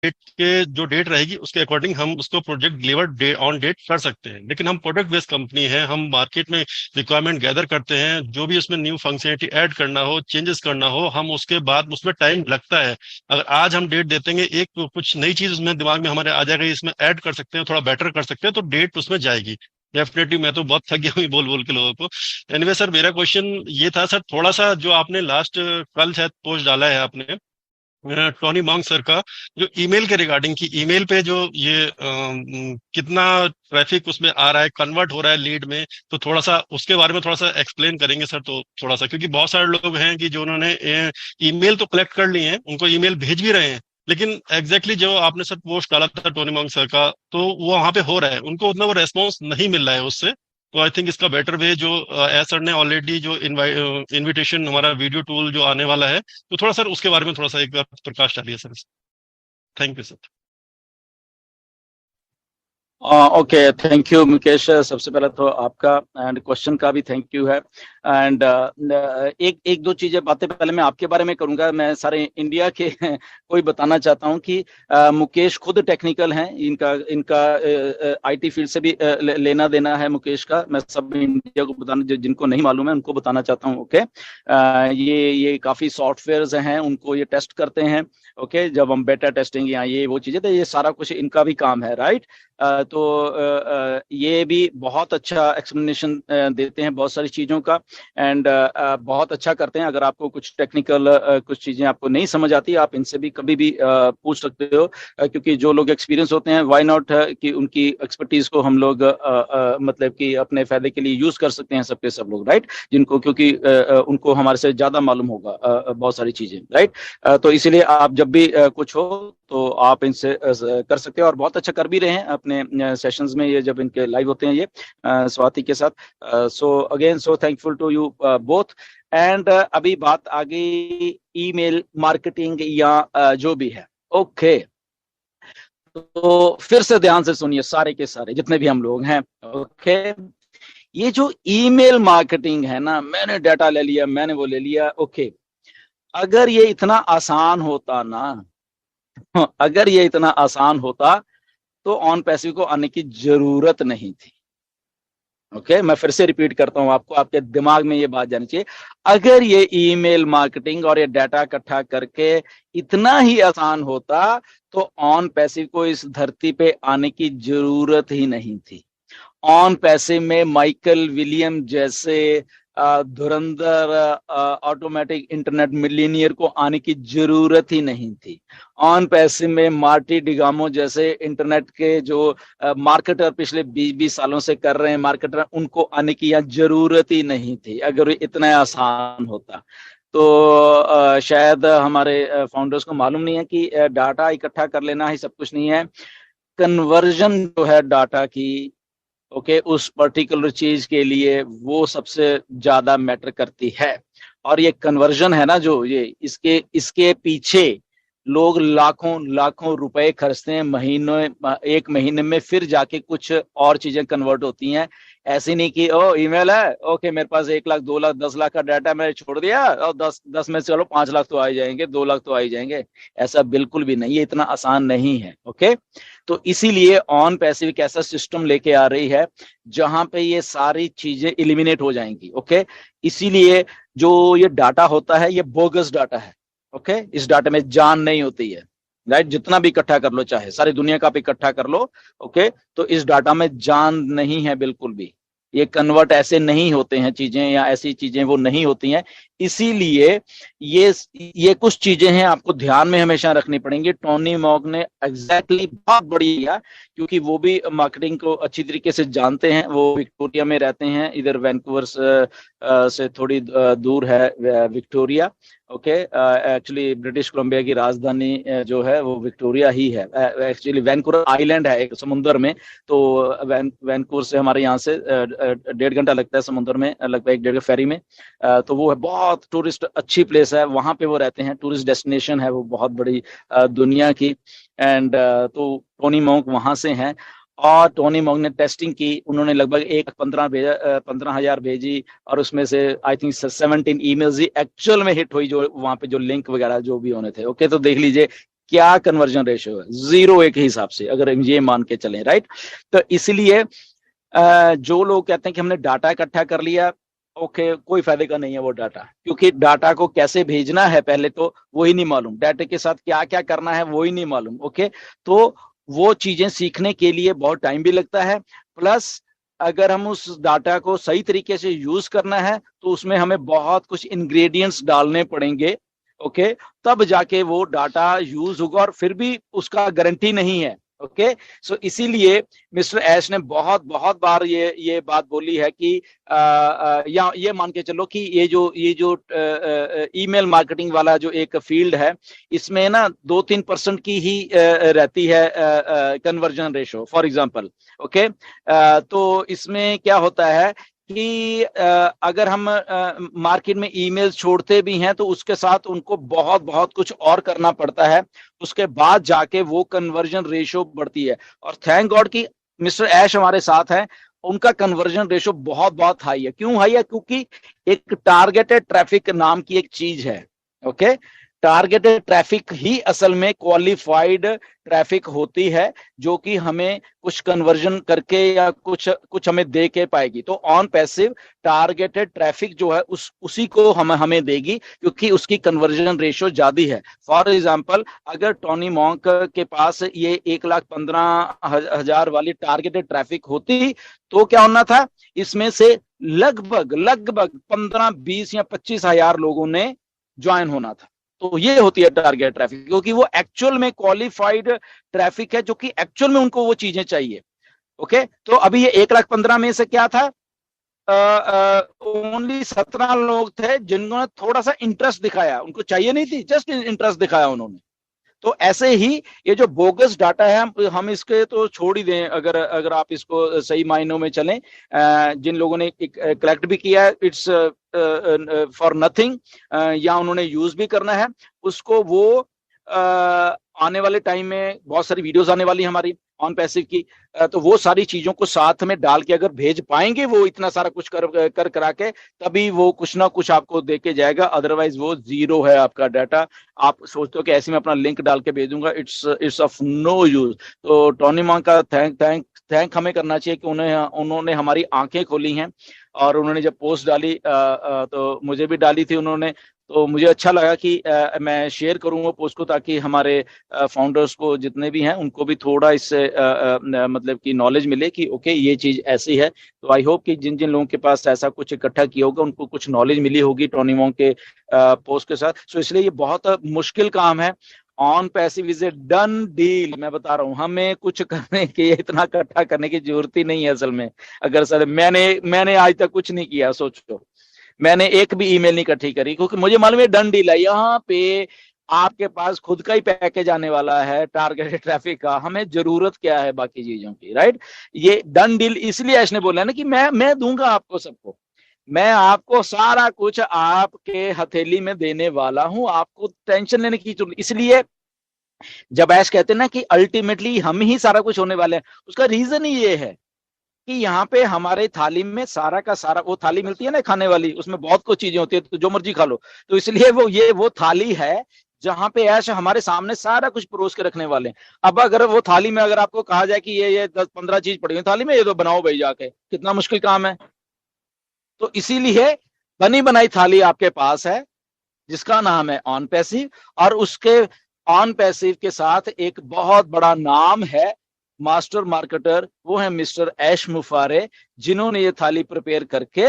Date के जो date रहेगी उसके अकॉर्डिंग हम उसको प्रोजेक्ट डिलीवर ऑन डेट कर सकते हैं। लेकिन हम प्रोडक्ट बेस्ड कंपनी है, हम मार्केट में रिक्वायरमेंट गैदर करते हैं, जो भी उसमें न्यू फंक्शनलिटी ऐड करना हो, चेंजेस करना हो, हम उसके बाद उसमें टाइम लगता है। अगर आज हम डेट देते हैं, एक कुछ नई चीज उसमें दिमाग में हमारे आ जाएगा, इसमें ऐड कर सकते हैं, थोड़ा बेटर कर सकते हैं, तो डेट उसमें जाएगी डेफिनेटली। मैं तो बहुत थक गया हूँ बोल बोल के लोगों को। एनीवे सर, मेरा क्वेश्चन ये था सर, थोड़ा सा जो आपने लास्ट कल शायद पोस्ट डाला है आपने टोनी मॉन्ग सर का, जो ईमेल के रिगार्डिंग की, ईमेल पे जो ये कितना ट्रैफिक उसमें आ रहा है, कन्वर्ट हो रहा है लीड में, तो थोड़ा सा उसके बारे में थोड़ा सा एक्सप्लेन करेंगे सर? तो थोड़ा सा, क्योंकि बहुत सारे लोग हैं कि जो उन्होंने ईमेल तो कलेक्ट कर लिए हैं, उनको ईमेल भेज भी रहे हैं, लेकिन एग्जैक्टली जो आपने सर पोस्ट डाला था टोनी मॉन्ग सर का, तो वो वहां पे हो रहा है, उनको उतना वो रेस्पॉन्स नहीं मिल रहा है उससे। तो आई थिंक इसका बेटर वे जो एस सर ने ऑलरेडी जो इनविटेशन हमारा वीडियो टूल जो आने वाला है, तो थोड़ा सर उसके बारे में थोड़ा सा एक बार प्रकाश डालिए sir. Thank you sir. Okay, thank you Mukesh. सबसे पहले तो आपका एंड क्वेश्चन का भी थैंक यू है। एंड एक एक दो चीजें बातें पहले मैं आपके बारे में करूंगा। मैं सारे इंडिया के को ही बताना चाहता हूं कि मुकेश खुद टेक्निकल हैं, इनका इनका आईटी फील्ड से भी लेना देना है मुकेश का। मैं सब इंडिया को बताना, जिनको नहीं मालूम है उनको बताना चाहता हूँ। ओके, ये काफी सॉफ्टवेयर्स हैं, उनको ये टेस्ट करते हैं। ओके, जब हम बेटा टेस्टिंग या ये वो चीजें, तो ये सारा कुछ इनका भी काम है, राइट। तो ये भी बहुत अच्छा एक्सप्लेनेशन देते हैं बहुत सारी चीज़ों का। एंड बहुत अच्छा करते हैं। अगर आपको कुछ टेक्निकल कुछ चीज़ें आपको नहीं समझ आती, आप इनसे भी कभी भी पूछ सकते हो, क्योंकि जो लोग एक्सपीरियंस होते हैं, व्हाई नॉट कि उनकी एक्सपर्टीज को हम लोग मतलब कि अपने फायदे के लिए यूज कर सकते हैं, सबके सब लोग, राइट। जिनको, क्योंकि उनको हमारे से ज्यादा मालूम होगा बहुत सारी चीजें, राइट। तो इसीलिए आप जब भी कुछ हो तो आप इनसे कर सकते हो, और बहुत अच्छा कर भी रहे हैं अपने सेशंस में, ये जब इनके लाइव होते हैं ये स्वाति के साथ। So again, so thankful to you both. And अभी बात आ गई ईमेल मार्केटिंग या जो भी है। ओके, तो फिर से ध्यान से सुनिए सारे के सारे जितने भी हम लोग हैं। ओके, ये जो ईमेल मार्केटिंग है ना, मैंने डाटा ले लिया, मैंने वो ले लिया। ओके, अगर ये इतना आसान होता ना, अगर ये इतना आसान होता तो ऑन पैसिव को आने की जरूरत नहीं थी। ओके, मैं फिर से रिपीट करता हूं आपको, आपके दिमाग में ये बात जानी चाहिए। अगर ये ईमेल मार्केटिंग और ये डाटा इकट्ठा करके इतना ही आसान होता तो ऑन पैसिव को इस धरती पे आने की जरूरत ही नहीं थी। ऑन पैसे में माइकल विलियम जैसे धुरंधर ऑटोमेटिक इंटरनेट मिलीनियर को आने की जरूरत ही नहीं थी। ऑन पैसे में मार्टी डिगामो जैसे इंटरनेट के जो मार्केटर पिछले 20-20 सालों से कर रहे हैं मार्केटर, उनको आने की यहाँ जरूरत ही नहीं थी अगर इतना आसान होता। तो शायद हमारे फाउंडर्स को मालूम नहीं है कि डाटा इकट्ठा कर लेना ही सब कुछ नहीं है। कन्वर्जन जो है डाटा की, ओके, उस पर्टिकुलर चीज के लिए वो सबसे ज्यादा मैटर करती है। और ये कन्वर्जन है ना, जो ये इसके इसके पीछे लोग लाखों लाखों रुपए खर्चते हैं महीनों, एक महीने में, फिर जाके कुछ और चीजें कन्वर्ट होती हैं। ऐसे नहीं कि ओ ईमेल है, ओके मेरे पास 1 लाख 2 लाख 10 लाख का डाटा मैंने छोड़ दिया, और 10 में से चलो 5 लाख तो आ ही जाएंगे, 2 लाख तो आ ही जाएंगे। ऐसा बिल्कुल भी नहीं, ये इतना आसान नहीं है। ओके, तो इसीलिए ऑन पैसिव एक ऐसा सिस्टम लेके आ रही है जहां पे ये सारी चीजें इलिमिनेट हो जाएंगी। ओके, इसीलिए जो ये डाटा होता है ये बोगस डाटा है। ओके, इस डाटा में जान नहीं होती है, राइट। जितना भी इकट्ठा कर लो, चाहे सारी दुनिया का भी इकट्ठा कर लो, ओके, तो इस डाटा में जान नहीं है बिल्कुल भी। ये कन्वर्ट ऐसे नहीं होते हैं चीजें, या ऐसी चीजें वो नहीं होती हैं। इसीलिए ये कुछ चीजें हैं आपको ध्यान में हमेशा रखनी पड़ेंगी। टोनी मॉग ने एग्जैक्टली बहुत बढ़िया, क्योंकि वो भी मार्केटिंग को अच्छी तरीके से जानते हैं। वो विक्टोरिया में रहते हैं, इधर वैंकूवर से थोड़ी दूर है Victoria. Okay, actually British Columbia की राजधानी जो है वो विक्टोरिया ही है। एक्चुअली वैंकूवर आइलैंड है एक समुद्र में। तो वैंकूवर से हमारे यहाँ से 1.5 घंटा लगता है समुद्र में, लगभग 1.5 फेरी में। तो वो है बहुत टूरिस्ट अच्छी प्लेस है, वहां पे वो रहते हैं, टूरिस्ट डेस्टिनेशन है वो बहुत बड़ी दुनिया की। एंड तो टोनी मॉग वहां से हैं, और टोनी मॉग ने टेस्टिंग की। उन्होंने लगभग 15,000 भेजी, और उसमें से I think 17 emails he actual में हिट हुई, जो वहां पे जो लिंक वगैरह जो भी होने थे। ओके, तो देख लीजिए क्या कन्वर्जन रेशियो है, 0-1 के हिसाब से, अगर ये मान के चलें, राइट। तो इसलिए जो लोग कहते हैं कि हमने डाटा इकट्ठा कर लिया, ओके, कोई फायदे का नहीं है वो डाटा, क्योंकि डाटा को कैसे भेजना है पहले तो वही नहीं मालूम, डाटा के साथ क्या क्या करना है वही नहीं मालूम, ओके। तो वो चीजें सीखने के लिए बहुत टाइम भी लगता है, प्लस अगर हम उस डाटा को सही तरीके से यूज करना है तो उसमें हमें बहुत कुछ इंग्रेडिएंट्स डालने पड़ेंगे, ओके, तब जाके वो डाटा यूज होगा, और फिर भी उसका गारंटी नहीं है, ओके। सो इसीलिए मिस्टर ऐश ने बहुत बहुत बार ये बात बोली है कि या ये मान के चलो कि ये जो ईमेल मार्केटिंग वाला जो एक फील्ड है, इसमें ना 2-3% की ही रहती है conversion ratio, for example, okay. तो इसमें क्या होता है कि अगर हम मार्केट में ईमेल छोड़ते भी हैं तो उसके साथ उनको बहुत बहुत कुछ और करना पड़ता है, उसके बाद जाके वो कन्वर्जन रेशो बढ़ती है। और थैंक गॉड कि मिस्टर ऐश हमारे साथ हैं, उनका कन्वर्जन रेशो बहुत बहुत हाई है। क्यों हाई है? क्योंकि एक टारगेटेड ट्रैफिक नाम की एक चीज है, ओके। टारगेटेड ट्रैफिक ही असल में क्वालिफाइड ट्रैफिक होती है, जो कि हमें कुछ कन्वर्जन करके या कुछ हमें दे के पाएगी। तो ऑन पैसिव टारगेटेड ट्रैफिक जो है उसी को हमें देगी, क्योंकि उसकी कन्वर्जन रेशियो ज्यादा है। फॉर एग्जांपल, अगर टोनी मॉन्क के पास ये 1,15,000 वाली टारगेटेड ट्रैफिक होती तो क्या होना था, इसमें से लगभग 15, 20 या 25,000 लोगों ने ज्वाइन होना था। तो ये होती है टारगेट ट्रैफिक, क्योंकि वो एक्चुअल में क्वालिफाइड ट्रैफिक है, जो कि एक्चुअल में उनको वो चीजें चाहिए, ओके। तो अभी ये 1,15,000 में से क्या था, ओनली 17 लोग थे जिन्होंने थोड़ा सा इंटरेस्ट दिखाया, उनको चाहिए नहीं थी, जस्ट इंटरेस्ट दिखाया उन्होंने। तो ऐसे ही ये जो बोगस डाटा है, हम इसके तो छोड़ ही दें, अगर आप इसको सही मायनों में चलें, जिन लोगों ने कलेक्ट भी किया है, इट्स फॉर नथिंग, या उन्होंने यूज भी करना है उसको, वो आने वाले टाइम में बहुत सारी वीडियोस आने वाली हमारी ऑन पैसिव की, तो वो सारी चीजों को साथ में डाल के अगर भेज पाएंगे वो इतना सारा कुछ कर करा के, तभी वो कुछ ना कुछ आपको दे के जाएगा, अदरवाइज वो जीरो है आपका डाटा। आप सोचते हो कि ऐसे में अपना लिंक डाल के भेजूंगा, इट्स ऑफ नो यूज। तो टोनी मॉन्क का थैंक हमें करना चाहिए कि उन्होंने हमारी आंखें खोली हैं, और उन्होंने जब पोस्ट डाली तो मुझे भी डाली थी उन्होंने, तो मुझे अच्छा लगा कि मैं शेयर करूँ वो पोस्ट को, ताकि हमारे फाउंडर्स को जितने भी हैं उनको भी थोड़ा इससे मतलब कि नॉलेज मिले कि ओके ये चीज ऐसी है। तो आई होप कि जिन जिन लोगों के पास ऐसा कुछ इकट्ठा किया होगा उनको कुछ नॉलेज मिली होगी टोनी मॉन्क के पोस्ट के साथ। सो इसलिए ये बहुत मुश्किल काम है। On passive is a done deal, मैं बता रहा हूँ, हमें कुछ करने की, इतना इकट्ठा करने की जरूरत ही नहीं है असल में। अगर सर मैंने आज तक कुछ नहीं किया, सोचो मैंने एक भी ईमेल नहीं इकट्ठी करी, क्योंकि मुझे मालूम है डन डील है। यहाँ पे आपके पास खुद का ही पैकेज आने वाला है टारगेटेड ट्रैफिक का, हमें जरूरत क्या है बाकी चीजों की, राइट। ये डन डील इसलिए ऐश ने बोला ना कि मैं दूंगा आपको सबको, मैं आपको सारा कुछ आपके हथेली में देने वाला हूं, आपको टेंशन लेने की जरूरत। इसलिए जब ऐश कहते हैं ना कि अल्टीमेटली हम ही सारा कुछ होने वाले हैं, उसका रीजन ही ये है कि यहाँ पे हमारे थाली में सारा का सारा, वो थाली मिलती है ना खाने वाली, उसमें बहुत कुछ चीजें होती है, तो जो मर्जी खा लो। तो इसलिए वो थाली है जहां पे ऐश हमारे सामने सारा कुछ परोस के रखने वाले हैं। अब अगर वो थाली में अगर आपको कहा जाए कि ये 10-15 चीज पड़ी हुई थाली में, ये तो बनाओ भाई जाके, कितना मुश्किल काम है। तो इसीलिए बनी बनाई थाली आपके पास है जिसका नाम है ऑन पैसिव, और उसके ऑन पैसिव के साथ एक बहुत बड़ा नाम है मास्टर मार्केटर, वो है मिस्टर ऐश मुफारे, जिन्होंने ये थाली प्रिपेयर करके